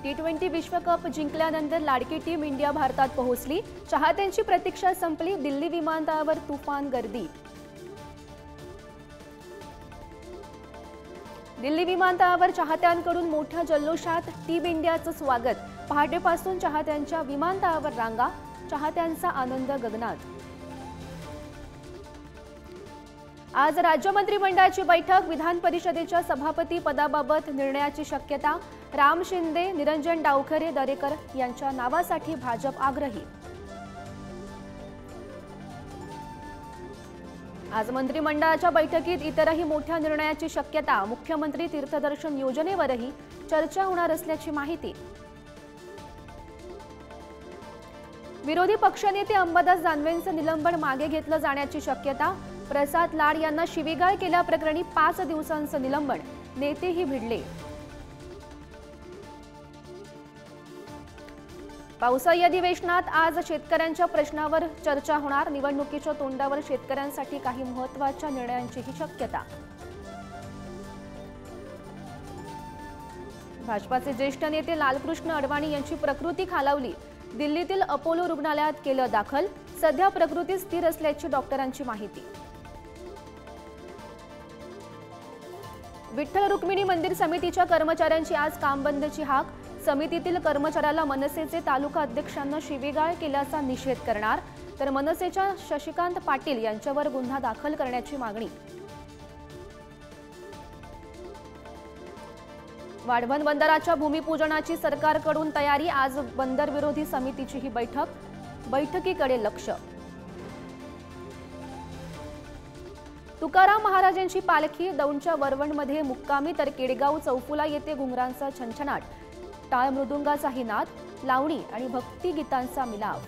T20 विश्वकप जिंकल्यानंतर लाडकी team India भारतात पोहोचली। चाहत्यांची प्रतीक्षा संपली। दिल्ली विमानतळावर तुफान गर्दी। दिल्ली विमानतळावर चाहत्यांकडून मोठ्या जल्लोषात टीम इंडियाचं स्वागत। पहाटेपासून चाहत्यांच्या विमानतळावर रांगा। चाहत्यांचा आनंद गगनात। आज राज्य मंत्रिमंडळाची बैठक। विधान परिषदेच्या सभापती पदाबाबत निर्णयाची शक्यता। राम शिंदे, निरंजन डावखरे, दरेकर यांच्या नावासाठी भाजप आग्रही। आज मंत्रिमंडळाच्या बैठकीत इतरही मोठ्या निर्णयाची शक्यता। मुख्यमंत्री तीर्थदर्शन योजनेवरही चर्चा होणार असल्याची माहिती। विरोधी पक्षनेते अंबादास दानवेंचं निलंबन मागे घेतलं जाण्याची शक्यता। प्रसाद लाड यांना शिवीगाळ केल्याप्रकरणी 5 दिवसांचं निलंबन। नेतेही भिडले। पावसाळी अधिवेशनात आज शेतकऱ्यांच्या प्रश्नावर चर्चा होणार। निवडणुकीच्या तोंडावर शेतकऱ्यांसाठी काही महत्त्वाच्या निर्णयांचीही शक्यता। भाजपाचे ज्येष्ठ नेते लालकृष्ण अडवाणी यांची प्रकृती खालावली। दिल्लीतील अपोलो रुग्णालयात केलं दाखल। सध्या प्रकृती स्थिर असल्याची डॉक्टरांची माहिती। विठ्ठल रुक्मिणी मंदिर समितीच्या कर्मचाऱ्यांची आज कामबंदची हाक। समितीतील कर्मचाऱ्याला मनसेचे तालुका अध्यक्षांना शिवीगाळ केल्याचा निषेध करणार, तर मनसेच्या शशिकांत पाटील यांच्यावर गुन्हा दाखल करण्याची मागणी। वाढवण बंदराच्या भूमिपूजनाची सरकारकडून तयारी। आज बंदर विरोधी समितीची ही बैठकीकडे लक्ष। तुकाराम महाराजांची पालखी दौंडच्या वरवणमध्ये मुक्कामी, तर केडगाव चौफुला येथे घुंगरांचा छनछनाट। टाळ मृदुंगाचाही नाद, लावणी आणि भक्तिगीतांचा मिलाफ।